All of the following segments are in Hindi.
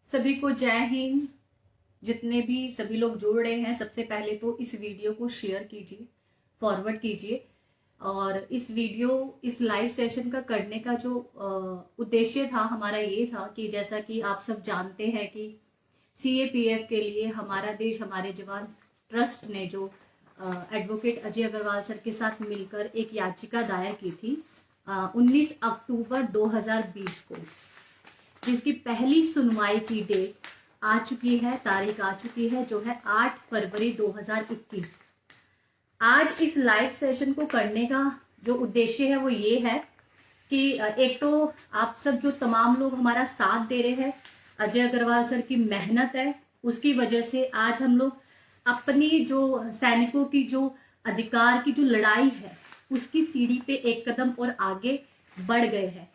सभी को जय हिंद। जितने भी सभी लोग जुड़ रहे हैं, सबसे पहले तो इस वीडियो को शेयर कीजिए, फॉरवर्ड कीजिए। और इस लाइव सेशन का करने का जो उद्देश्य था हमारा ये था कि जैसा कि आप सब जानते हैं कि CAPF के लिए हमारा देश हमारे जवान ट्रस्ट ने जो एडवोकेट अजय अग्रवाल सर के साथ मिलकर एक याचिका दायर की थी 19 अक्टूबर 2020 को, जिसकी पहली सुनवाई की डेट आ चुकी है, तारीख आ चुकी है, जो है 8 फरवरी 2021। आज इस लाइव सेशन को करने का जो उद्देश्य है वो ये है कि एक तो आप सब जो तमाम लोग हमारा साथ दे रहे हैं, अजय अग्रवाल सर की मेहनत है, उसकी वजह से आज हम लोग अपनी जो सैनिकों की जो अधिकार की जो लड़ाई है उसकी सीढ़ी पे एक कदम और आगे बढ़ गए हैं।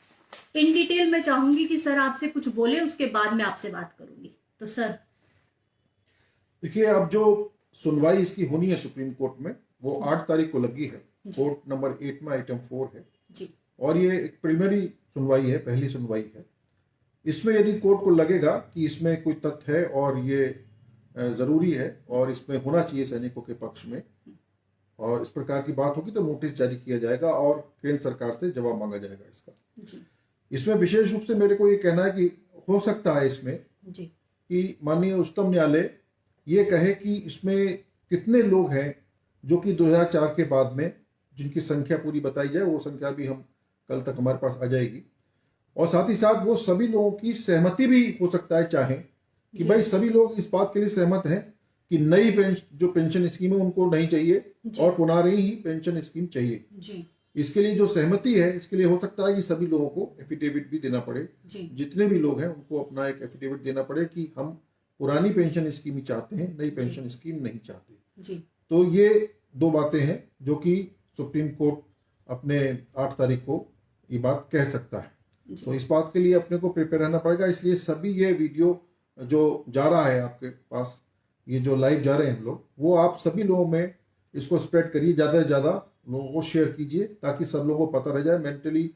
इन डिटेल मैं चाहूंगी कि सर आपसे कुछ बोले, उसके बाद मैं आपसे बात करूंगी। तो सर देखिए, अब जो सुनवाई इसकी होनी है सुप्रीम कोर्ट में वो 8 तारीख को लगी है। कोर्ट नंबर 8 में आइटम 4 है जी। और ये एक प्रिलिमिनरी सुनवाई है, पहली सुनवाई है। इसमें यदि कोर्ट को लगेगा कि इसमें कोई तथ्य है और ये जरूरी है और इसमें होना चाहिए सैनिकों के पक्ष में, और इस प्रकार की बात होगी तो नोटिस जारी किया जाएगा और केंद्र सरकार से जवाब मांगा जाएगा इसका जी। इसमें विशेष रूप से मेरे को ये कहना है कि हो सकता है इसमें जी। कि माननीय उच्चतम न्यायालय ये कहे कि इसमें कितने लोग हैं जो कि 2004 के बाद में जिनकी संख्या पूरी बताई जाए, वो संख्या भी हम कल तक हमारे पास आ जाएगी। और साथ ही साथ वो सभी लोगों की सहमति भी हो सकता है, चाहे कि भाई सभी लोग इस बात के लिए सहमत हैं कि नई जो पेंशन स्कीम है उनको नहीं चाहिए और पुनः ही पेंशन स्कीम चाहिए जी। इसके लिए जो सहमति है, इसके लिए हो सकता है कि सभी लोगों को एफिडेविट भी देना पड़े, जितने भी लोग हैं उनको अपना एक एफिडेविट देना पड़े कि हम पुरानी पेंशन स्कीम ही चाहते हैं, नई पेंशन स्कीम नहीं चाहते जी। तो ये दो बातें हैं जो कि सुप्रीम कोर्ट अपने 8 तारीख को ये बात कह सकता है। तो इस बात के लिए अपने को प्रिपेयर रहना पड़ेगा। इसलिए सभी ये वीडियो जो जा रहा है आपके पास, ये जो लाइव जा रहे हैं हम लोग, वो आप सभी लोगों में इसको स्प्रेड करिए, ज़्यादा से ज़्यादा लोगों को शेयर कीजिए ताकि सब लोगों को पता रह जाए, मेंटली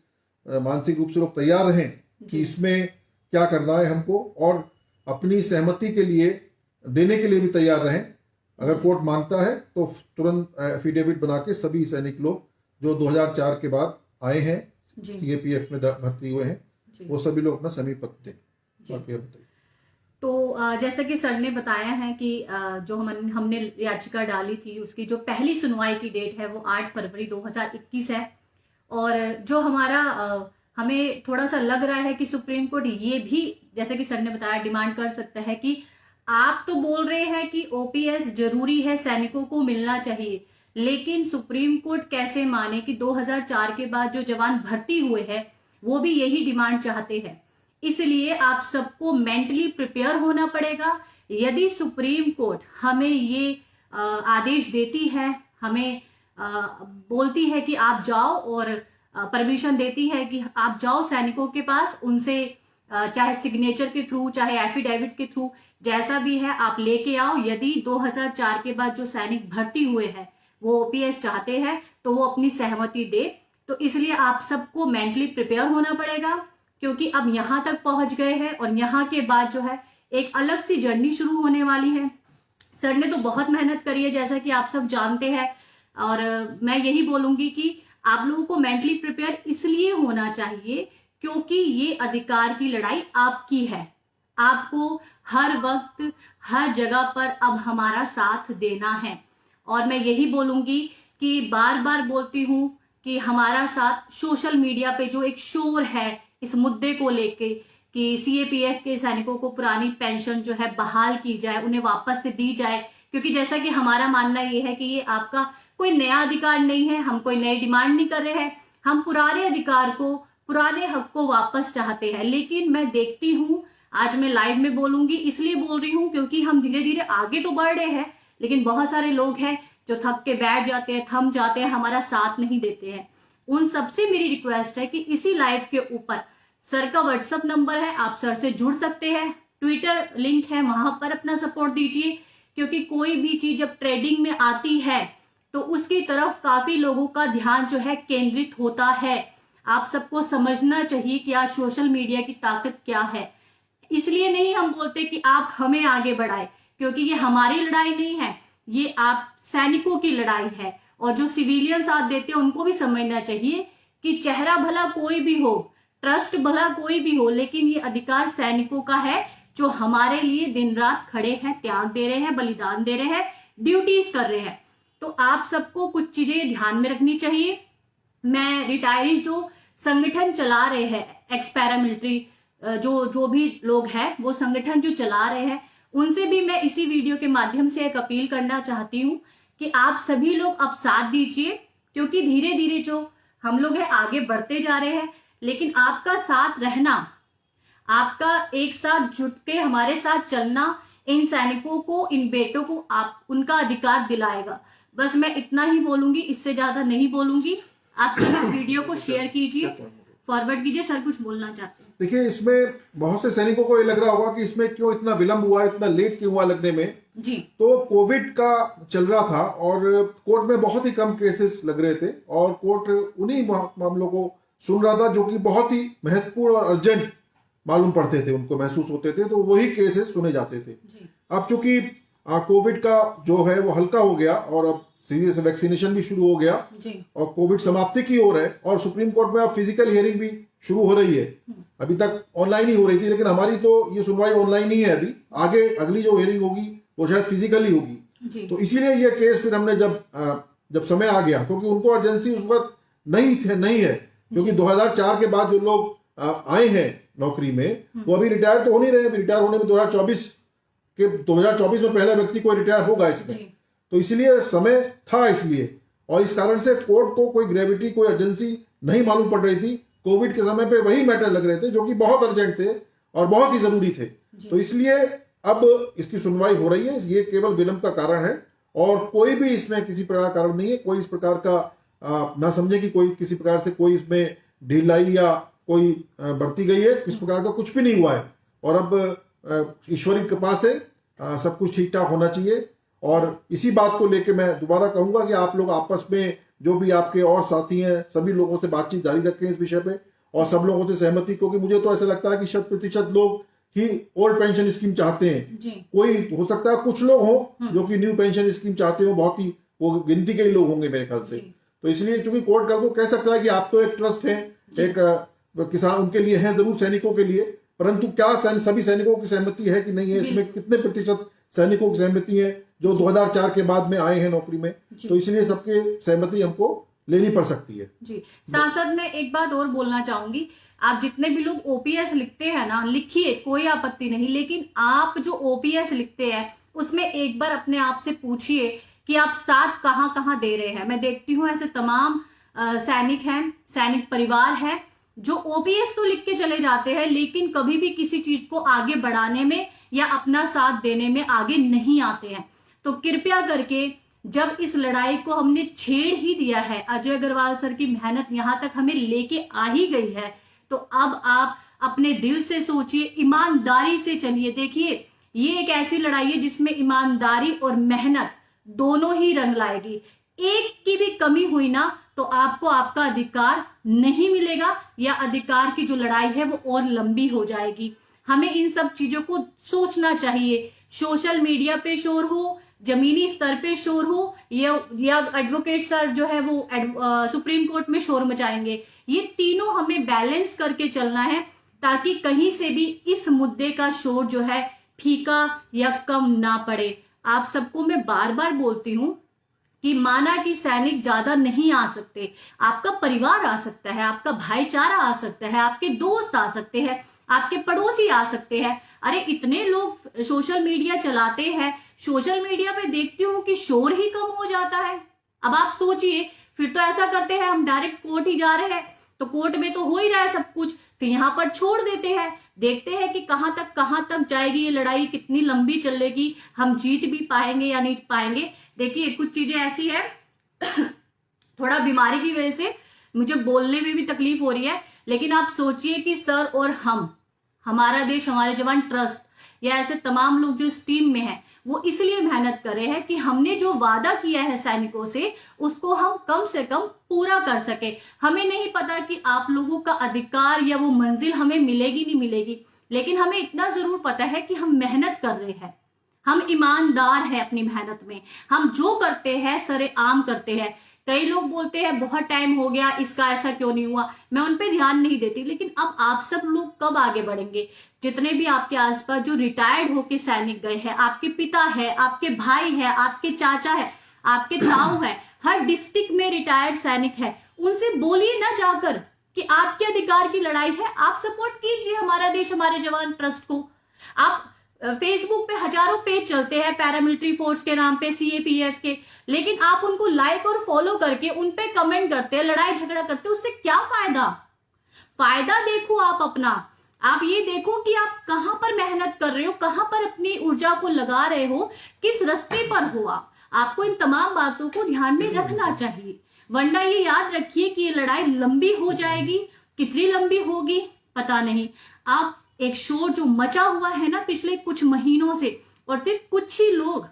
मानसिक रूप से लोग तैयार रहें कि इसमें क्या करना है हमको, और अपनी सहमति के लिए देने के लिए भी तैयार रहें। अगर कोर्ट मांगता है तो तुरंत एफिडेविट बना के सभी सैनिक लोग जो 2004 के बाद आए हैं, CAPF में भर्ती हुए हैं, वो सभी लोग अपना समीप दें। बताइए। तो जैसा कि सर ने बताया है कि जो हमने याचिका डाली थी उसकी जो पहली सुनवाई की डेट है वो 8 फरवरी 2021 है। और जो हमारा हमें थोड़ा सा लग रहा है कि सुप्रीम कोर्ट ये भी, जैसा कि सर ने बताया, डिमांड कर सकता है कि आप तो बोल रहे हैं कि OPS जरूरी है, सैनिकों को मिलना चाहिए, लेकिन सुप्रीम कोर्ट कैसे माने कि 2004 के बाद जो जवान भर्ती हुए हैं वो भी यही डिमांड चाहते हैं। इसलिए आप सबको मेंटली प्रिपेयर होना पड़ेगा। यदि सुप्रीम कोर्ट हमें ये आदेश देती है, हमें बोलती है कि आप जाओ, और परमिशन देती है कि आप जाओ सैनिकों के पास, उनसे चाहे सिग्नेचर के थ्रू चाहे एफिडेविट के थ्रू जैसा भी है आप लेके आओ। यदि 2004 के बाद जो सैनिक भर्ती हुए हैं वो OPS चाहते हैं तो वो अपनी सहमति दे। तो इसलिए आप सबको मेंटली प्रिपेयर होना पड़ेगा, क्योंकि अब यहाँ तक पहुंच गए हैं और यहाँ के बाद जो है एक अलग सी जर्नी शुरू होने वाली है। सर ने तो बहुत मेहनत करी है, जैसा कि आप सब जानते हैं, और मैं यही बोलूंगी कि आप लोगों को मेंटली प्रिपेयर इसलिए होना चाहिए क्योंकि ये अधिकार की लड़ाई आपकी है। आपको हर वक्त हर जगह पर अब हमारा साथ देना है। और मैं यही बोलूंगी कि बार बार बोलती हूं कि हमारा साथ सोशल मीडिया पे जो एक शोर है इस मुद्दे को लेके कि CAPF के सैनिकों को पुरानी पेंशन जो है बहाल की जाए, उन्हें वापस से दी जाए, क्योंकि जैसा कि हमारा मानना ये है कि ये आपका कोई नया अधिकार नहीं है, हम कोई नई डिमांड नहीं कर रहे हैं, हम पुराने अधिकार को, पुराने हक को वापस चाहते हैं। लेकिन मैं देखती हूँ, आज मैं लाइव में बोलूंगी, इसलिए बोल रही हूँ क्योंकि हम धीरे धीरे आगे तो बढ़ रहे हैं, लेकिन बहुत सारे लोग हैं जो थक के बैठ जाते हैं, थम जाते हैं, हमारा साथ नहीं देते हैं। उन सबसे मेरी रिक्वेस्ट है कि इसी लाइव के ऊपर सर का WhatsApp नंबर है, आप सर से जुड़ सकते हैं, ट्विटर लिंक है, वहां पर अपना सपोर्ट दीजिए, क्योंकि कोई भी चीज जब ट्रेडिंग में आती है तो उसकी तरफ काफी लोगों का ध्यान जो है केंद्रित होता है। आप सबको समझना चाहिए कि आज सोशल मीडिया की ताकत क्या है। इसलिए नहीं हम बोलते कि आप हमें आगे बढ़ाए, क्योंकि ये हमारी लड़ाई नहीं है, ये आप सैनिकों की लड़ाई है। और जो सिविलियन साथ देते हैं उनको भी समझना चाहिए कि चेहरा भला कोई भी हो, ट्रस्ट भला कोई भी हो, लेकिन ये अधिकार सैनिकों का है जो हमारे लिए दिन रात खड़े हैं, त्याग दे रहे हैं, बलिदान दे रहे हैं, ड्यूटीज कर रहे हैं। तो आप सबको कुछ चीजें ध्यान में रखनी चाहिए। मैं रिटायरी जो संगठन चला रहे हैं, एक्स पैरामिलिट्री जो भी लोग हैं, वो संगठन जो चला रहे हैं, उनसे भी मैं इसी वीडियो के माध्यम से एक अपील करना चाहती हूँ कि आप सभी लोग अब साथ दीजिए, क्योंकि धीरे धीरे जो हम लोग हैं आगे बढ़ते जा रहे हैं, लेकिन आपका साथ रहना, आपका एक साथ जुट के हमारे साथ चलना इन सैनिकों को, इन बेटों को आप उनका अधिकार दिलाएगा। बस मैं इतना ही बोलूंगी, इससे ज्यादा नहीं बोलूंगी। आप इस वीडियो को शेयर कीजिए, फॉरवर्ड कीजिए। सर कुछ बोलना चाहते हैं? देखिए, इसमें बहुत से सैनिकों को ये लग रहा होगा कि इसमें क्यों इतना विलंब हुआ, इतना लेट क्यों हुआ लगने में जी। तो कोविड का चल रहा था और कोर्ट में बहुत ही कम केसेस लग रहे थे और कोर्ट उन्हीं मामलों को सुन रहा था जो कि बहुत ही महत्वपूर्ण और अर्जेंट मालूम पड़ते थे, उनको महसूस होते थे, तो वही केसेस सुने जाते थे। अब चूंकि कोविड का जो है वो हल्का हो गया और अब सीरियस वैक्सीनेशन भी शुरू हो गया और कोविड समाप्ति की ओर है और सुप्रीम कोर्ट में अब फिजिकल हियरिंग भी शुरू हो रही है। अभी तक ऑनलाइन ही हो रही थी, लेकिन हमारी तो ये सुनवाई ऑनलाइन ही है। अभी आगे अगली जो हियरिंग होगी वो शायद फिजिकली होगी। तो इसीलिए ये केस फिर हमने जब समय आ गया, क्योंकि उनको अर्जेंसी उस वक्त नहीं है, क्योंकि 2004 के बाद जो लोग आए हैं नौकरी में वो अभी रिटायर तो हो नहीं रहे। रिटायर होने में 2024 में पहला व्यक्ति कोई रिटायर होगा इसमें, तो इसलिए समय था इसलिए, और इस कारण से कोर्ट को कोई ग्रेविटी, कोई अर्जेंसी नहीं मालूम पड़ रही थी। कोविड के समय पे वही मैटर लग रहे थे जो कि बहुत अर्जेंट थे और बहुत ही जरूरी थे। तो इसलिए अब इसकी सुनवाई हो रही है। ये केवल विलंब का कारण है और कोई भी इसमें किसी प्रकार का कारण नहीं है। कोई इस प्रकार का ना समझे कि कोई किसी प्रकार से कोई इसमें ढिलाई या कोई बरती गई है, इस प्रकार का कुछ भी नहीं हुआ है। और अब ईश्वरी कृपा से सब कुछ ठीक ठाक होना चाहिए। और इसी बात को लेके मैं दोबारा कहूंगा कि आप लोग आपस में जो भी आपके और साथी हैं, सभी लोगों से बातचीत जारी रखें इस विषय पे और सब लोगों से सहमति, क्योंकि मुझे तो ऐसा लगता है कि 100% लोग ही ओल्ड पेंशन स्कीम चाहते हैं। कोई हो सकता है कुछ लोग हों जो कि न्यू पेंशन स्कीम चाहते हो, बहुत ही वो गिनती के ही लोग होंगे मेरे ख्याल से। तो इसलिए चूंकि कोर्ट कल को कह सकता है कि आप तो एक ट्रस्ट है, एक किसान उनके लिए है जरूर, सैनिकों के लिए, परंतु क्या सभी सैनिकों की सहमति है कि नहीं है, इसमें कितने प्रतिशत सैनिकों की सहमति है जो 2004 के बाद में आए हैं नौकरी में, तो इसलिए सबके सहमति हमको लेनी पड़ सकती है। जी सांसद, मैं एक बात और बोलना चाहूंगी। आप जितने भी लोग ओपीएस लिखते हैं ना, लिखिए, कोई आपत्ति नहीं, लेकिन आप जो ओपीएस लिखते हैं उसमें एक बार अपने आप से पूछिए कि आप साथ कहाँ कहाँ दे रहे हैं। मैं देखती हूँ ऐसे तमाम सैनिक हैं, सैनिक परिवार है जो ओपीएस तो लिख के चले जाते हैं, लेकिन कभी भी किसी चीज को आगे बढ़ाने में या अपना साथ देने में आगे नहीं आते हैं। तो कृपया करके, जब इस लड़ाई को हमने छेड़ ही दिया है, अजय अग्रवाल सर की मेहनत यहां तक हमें लेके आ ही गई है, तो अब आप अपने दिल से सोचिए, ईमानदारी से चलिए। देखिए, ये एक ऐसी लड़ाई है जिसमें ईमानदारी और मेहनत दोनों ही रंग लाएगी। एक की भी कमी हुई ना तो आपको आपका अधिकार नहीं मिलेगा, या अधिकार की जो लड़ाई है वो और लंबी हो जाएगी। हमें इन सब चीजों को सोचना चाहिए। सोशल मीडिया पे शोर हो, जमीनी स्तर पे शोर हो, या एडवोकेट सर जो है वो सुप्रीम कोर्ट में शोर मचाएंगे, ये तीनों हमें बैलेंस करके चलना है, ताकि कहीं से भी इस मुद्दे का शोर जो है फीका या कम ना पड़े। आप सबको मैं बार बार बोलती हूं कि माना कि सैनिक ज्यादा नहीं आ सकते, आपका परिवार आ सकता है, आपका भाईचारा आ सकता है, आपके दोस्त आ सकते हैं, आपके पड़ोसी आ सकते हैं। अरे इतने लोग सोशल मीडिया चलाते हैं, सोशल मीडिया पे देखती हूँ कि शोर ही कम हो जाता है। अब आप सोचिए, फिर तो ऐसा करते हैं, हम डायरेक्ट कोर्ट ही जा रहे हैं, तो कोर्ट में तो हो ही रहा है सब कुछ, फिर यहाँ पर छोड़ देते हैं, देखते हैं कि कहाँ तक जाएगी ये लड़ाई, कितनी लंबी चलेगी, हम जीत भी पाएंगे या नहीं पाएंगे। देखिए, कुछ चीजें ऐसी है थोड़ा बीमारी की वजह से मुझे बोलने में भी तकलीफ हो रही है, लेकिन आप सोचिए कि सर और हम, हमारा देश, हमारे जवान ट्रस्ट या ऐसे तमाम लोग जो इस टीम में हैं, वो इसलिए मेहनत कर रहे हैं कि हमने जो वादा किया है सैनिकों से उसको हम कम से कम पूरा कर सके। हमें नहीं पता कि आप लोगों का अधिकार या वो मंजिल हमें मिलेगी नहीं मिलेगी, लेकिन हमें इतना जरूर पता है कि हम मेहनत कर रहे हैं, हम ईमानदार हैं अपनी मेहनत में, हम जो करते हैं सरेआम करते हैं। कई लोग बोलते हैं बहुत टाइम हो गया, इसका ऐसा क्यों नहीं हुआ, मैं उन पे ध्यान नहीं देती। लेकिन अब आप सब लोग कब आगे बढ़ेंगे? जितने भी आपके आसपास जो रिटायर्ड होके सैनिक गए हैं, आपके पिता है, आपके भाई है, आपके चाचा है, आपके ताऊ है, हर डिस्ट्रिक्ट में रिटायर्ड सैनिक है, उनसे बोलिए ना जाकर कि आपके अधिकार की लड़ाई है, आप सपोर्ट कीजिए हमारा देश हमारे जवान ट्रस्ट को। आप फेसबुक पे हजारों पेज चलते हैं पैरामिलिट्री फोर्स के नाम पे, सीएपीएफ के, लेकिन आप उनको लाइक और फॉलो करके उन पे कमेंट करते हैं, लड़ाई झगड़ा करते हैं, उससे क्या फायदा? फायदा देखो आप अपना, आप ये देखो कि आप कहां पर मेहनत कर रहे हो, कहां पर अपनी ऊर्जा को लगा रहे हो, किस रास्ते पर हो। आपको इन तमाम बातों को ध्यान में रखना चाहिए, वरना ये याद रखिए कि ये लड़ाई लंबी हो जाएगी। कितनी लंबी होगी पता नहीं। आप एक शोर जो मचा हुआ है ना पिछले कुछ महीनों से, और सिर्फ कुछ ही लोग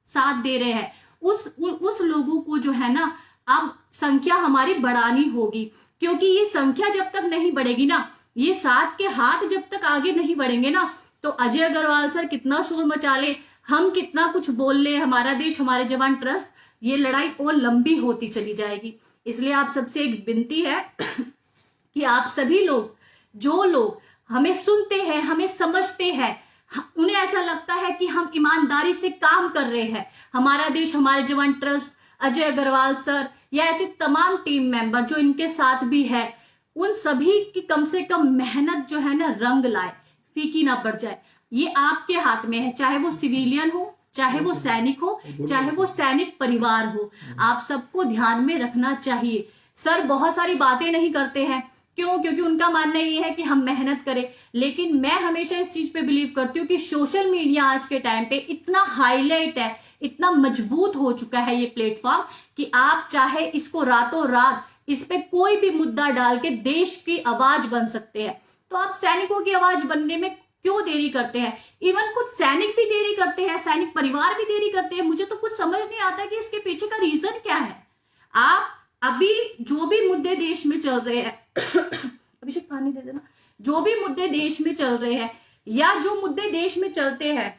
साथ दे रहे हैं, उस लोगों को जो है ना अब संख्या हमारी बढ़ानी होगी, क्योंकि ये संख्या जब तक नहीं बढ़ेगी ना, ये साथ के हाथ जब तक आगे नहीं बढ़ेंगे ना, तो अजय अग्रवाल सर कितना शोर मचा ले, हम कितना कुछ बोल ले, हमारा देश हमारे जवान ट्रस्ट, ये लड़ाई और लंबी होती चली जाएगी। इसलिए आप सबसे एक विनती है कि आप सभी लोग, जो लोग हमें सुनते हैं, हमें समझते हैं, उन्हें ऐसा लगता है कि हम ईमानदारी से काम कर रहे हैं, हमारा देश हमारे जवान ट्रस्ट, अजय अग्रवाल सर या ऐसे तमाम टीम मेंबर जो इनके साथ भी है, उन सभी की कम से कम मेहनत जो है ना रंग लाए, फीकी ना पड़ जाए। ये आपके हाथ में है, चाहे वो सिविलियन हो, चाहे वो सैनिक हो, चाहे वो सैनिक परिवार हो, आप सबको ध्यान में रखना चाहिए। सर बहुत सारी बातें नहीं करते हैं, क्यों? क्योंकि उनका मानना ये है कि हम मेहनत करें, लेकिन मैं हमेशा इस चीज पे बिलीव करती हूँ कि सोशल मीडिया आज के टाइम पे इतना हाईलाइट है, इतना मजबूत हो चुका है ये प्लेटफॉर्म, कि आप चाहे इसको रातों रात इस पे कोई भी मुद्दा डाल के देश की आवाज बन सकते हैं। तो आप सैनिकों की आवाज बनने में क्यों देरी करते हैं? इवन खुद सैनिक भी देरी करते हैं, सैनिक परिवार भी देरी करते हैं। मुझे तो कुछ समझ नहीं आता कि इसके पीछे का रीजन क्या है। आप अभी जो भी मुद्दे देश में चल रहे हैं अभिषेक पानी दे देना, जो भी मुद्दे देश में चल रहे हैं या जो मुद्दे देश में चलते हैं,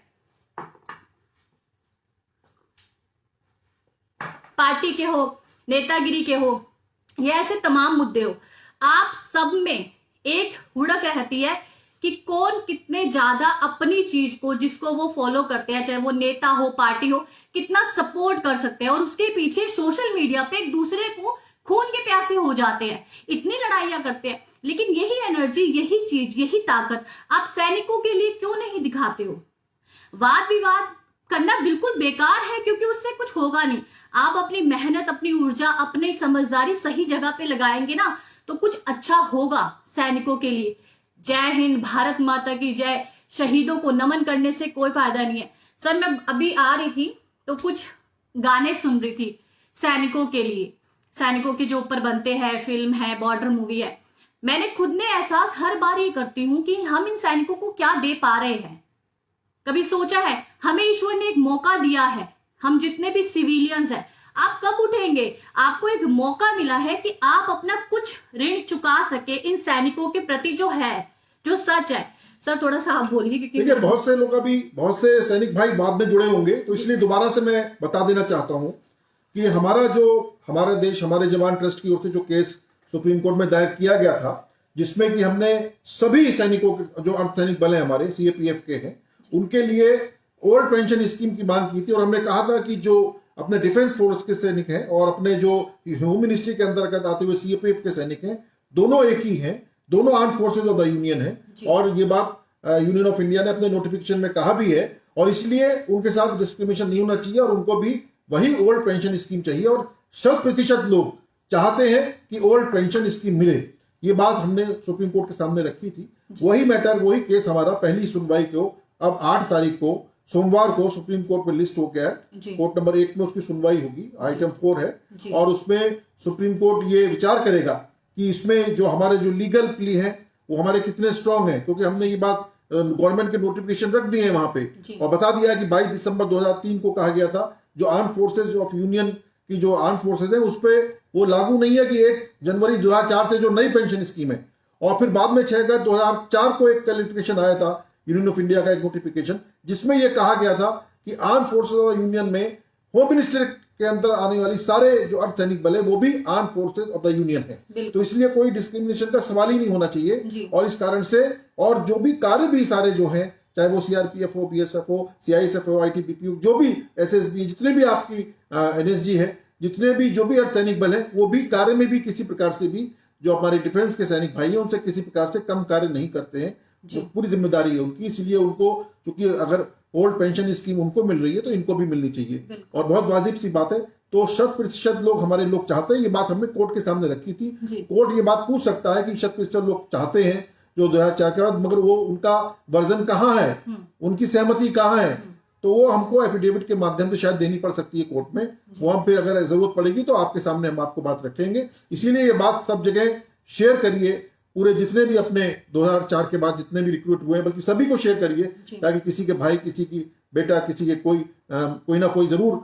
पार्टी के हो, नेतागिरी के हो, या ऐसे तमाम मुद्दे हो, आप सब में एक हुड़क रहती है कि कौन कितने ज्यादा अपनी चीज को, जिसको वो फॉलो करते हैं, चाहे वो नेता हो, पार्टी हो, कितना सपोर्ट कर सकते हैं, और उसके पीछे सोशल मीडिया पे एक दूसरे को खून के प्यासे हो जाते हैं, इतनी लड़ाइयां करते हैं। लेकिन यही एनर्जी, यही चीज, यही ताकत आप सैनिकों के लिए क्यों नहीं दिखाते हो? वाद विवाद करना बिल्कुल बेकार है, क्योंकि उससे कुछ होगा नहीं। आप अपनी मेहनत, अपनी ऊर्जा, अपनी समझदारी सही जगह पे लगाएंगे ना, तो कुछ अच्छा होगा सैनिकों के लिए। जय हिंद, भारत माता की जय। शहीदों को नमन करने से कोई फायदा नहीं है। सर मैं अभी आ रही थी तो कुछ गाने सुन रही थी सैनिकों के लिए, सैनिकों के जो ऊपर बनते हैं, फिल्म है, बॉर्डर मूवी है। मैंने खुद ने एहसास हर बार ये करती हूं कि हम इन सैनिकों को क्या दे पा रहे हैं। कभी सोचा है? हमें ईश्वर ने एक मौका दिया है, हम जितने भी सिविलियंस हैं, आप कब उठेंगे? आपको एक मौका मिला है कि आप अपना कुछ ऋण चुका सके इन सैनिकों के प्रति, जो है, जो सच है। सर थोड़ा सा आप बोलिए, क्योंकि देखिए बहुत से लोग, अभी बहुत से सैनिक भाई बाद में जुड़े होंगे, तो इसलिए दोबारा से मैं बता देना चाहता हूं कि हमारा देश हमारे जवान ट्रस्ट की ओर से जो केस सुप्रीम कोर्ट में दायर किया गया था, जिसमें कि हमने सभी सैनिकों के, जो अर्धसैनिक बल हैं हमारे सीएपीएफ के हैं, उनके लिए ओल्ड पेंशन स्कीम की मांग की थी। और हमने कहा था कि जो अपने डिफेंस फोर्स के सैनिक हैं और अपने जो होम मिनिस्ट्री के अंतर्गत आते हुए सीएपीएफ के सैनिक हैं, दोनों एक ही हैं, दोनों arm forces of the union है। और ये बात यूनियन ऑफ इंडिया ने अपने नोटिफिकेशन में कहा भी है, और इसलिए उनके साथ डिस्क्रिमिनेशन नहीं होना चाहिए और उनको भी वही ओल्ड पेंशन स्कीम चाहिए। और 100% लोग चाहते हैं कि ओल्ड पेंशन स्कीम मिले। ये बात हमने सुप्रीम कोर्ट के सामने रखी थी। वही मैटर, वही केस हमारा पहली सुनवाई को अब 8 तारीख को सोमवार को सुप्रीम कोर्ट में लिस्ट हो गया है। कोर्ट नंबर 1 में उसकी सुनवाई होगी, आइटम 4 है, और उसमें सुप्रीम कोर्ट ये विचार करेगा कि इसमें जो हमारे जो लीगल प्ली है वो हमारे कितने स्ट्रांग हैं। क्योंकि हमने ये बात गवर्नमेंट के नोटिफिकेशन रख दिए हैं वहां पे, और बता दिया है कि 22 दिसंबर 2003 को कहा गया था जो आर्म फोर्सेज ऑफ यूनियन की जो आर्म फोर्सेज है उस पर वो लागू नहीं है कि 1 जनवरी 2004 से जो नई पेंशन स्कीम है। और फिर बाद में 6 अगस्त 2004 को एक क्लैरिफिकेशन आया था यूनियन ऑफ इंडिया का, एक नोटिफिकेशन, जिसमें यह कहा गया था कि आर्म फोर्सेस ऑफ यूनियन में होम मिनिस्टर के अंदर आने वाली सारे जो अर्धसैनिक बल है वो भी arm forces of the union है। तो इसलिए कोई डिस्क्रिमिनेशन का सवाल ही नहीं होना चाहिए। और इस कारण से और जो भी कार्य भी सारे जो हैं, चाहे वो सीआरपीएफ हो, बीएसएफ हो, सीआईएसएफ हो, आईटीबीपी हो, जो भी एसएसबी, जितने भी आपकी एनएसजी है, जितने भी जो भी अर्धसैनिक बल है, वो भी कार्य में भी किसी प्रकार से भी जो हमारे डिफेंस के सैनिक भाई हैं उनसे किसी प्रकार से कम कार्य नहीं करते हैं। तो पूरी जिम्मेदारी है उनकी। इसलिए उनको, क्योंकि अगर ओल्ड पेंशन स्कीम उनको मिल रही है तो इनको भी मिलनी चाहिए और बहुत वाजिब सी बात है। तो 100% लोग, हमारे लोग चाहते हैं, ये बात हमने कोर्ट के सामने रखी थी। कोर्ट ये बात पूछ सकता है कि 100% लोग चाहते हैं जो 2004 के बाद, मगर वो उनका वर्जन कहाँ है, उनकी सहमति कहाँ है, तो वो हमको एफिडेविट के माध्यम से शायद देनी पड़ सकती है कोर्ट में। वो हम फिर अगर जरूरत पड़ेगी तो आपके सामने हम आपको बात रखेंगे। इसीलिए ये बात सब जगह शेयर करिए, पूरे जितने भी अपने 2004 के बाद जितने भी रिक्रूट हुए हैं, बल्कि सभी को शेयर करिए, ताकि किसी के भाई, किसी की बेटा, किसी के कोई ना कोई जरूर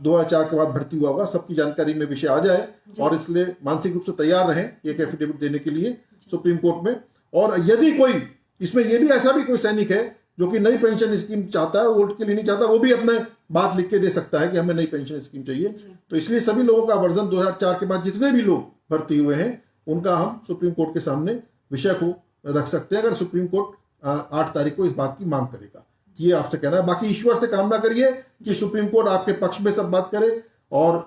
2004 के बाद भर्ती हुआ होगा, सबकी जानकारी में विषय आ जाए। और इसलिए मानसिक रूप से तैयार रहें एक एफिडेविट देने के लिए सुप्रीम कोर्ट में। और यदि कोई इसमें ये भी ऐसा भी कोई सैनिक है जो कि नई पेंशन स्कीम चाहता है, वोट के लिए नहीं चाहता, वो भी अपने बात लिख के दे सकता है कि हमें नई पेंशन स्कीम चाहिए। तो इसलिए सभी लोगों का वर्जन 2004 के बाद जितने भी लोग भर्ती हुए हैं उनका हम सुप्रीम कोर्ट के सामने विषय को रख सकते हैं, अगर सुप्रीम कोर्ट 8 तारीख को इस बात की मांग करेगा। ये आपसे कहना है। बाकी ईश्वर से कामना करिए कि सुप्रीम कोर्ट आपके पक्ष में सब बात करे और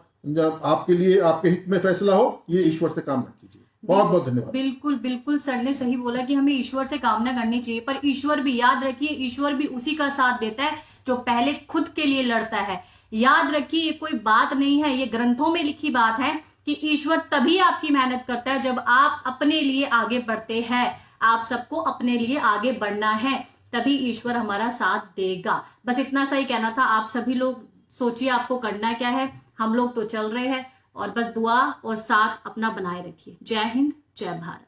आपके लिए, आपके हित में फैसला हो। ये ईश्वर से कामना कीजिए। बहुत बहुत धन्यवाद। बिल्कुल बिल्कुल, सर ने सही बोला कि हमें ईश्वर से कामना करनी चाहिए, पर ईश्वर भी, याद रखिए, ईश्वर भी उसी का साथ देता है जो पहले खुद के लिए लड़ता है। याद रखिए, ये कोई बात नहीं है, ये ग्रंथों में लिखी बात है कि ईश्वर तभी आपकी मेहनत करता है जब आप अपने लिए आगे बढ़ते हैं। आप सबको अपने लिए आगे बढ़ना है, तभी ईश्वर हमारा साथ देगा। बस इतना सा ही कहना था। आप सभी लोग सोचिए आपको करना क्या है। हम लोग तो चल रहे हैं, और बस दुआ और साथ अपना बनाए रखिए। जय हिंद, जय भारत।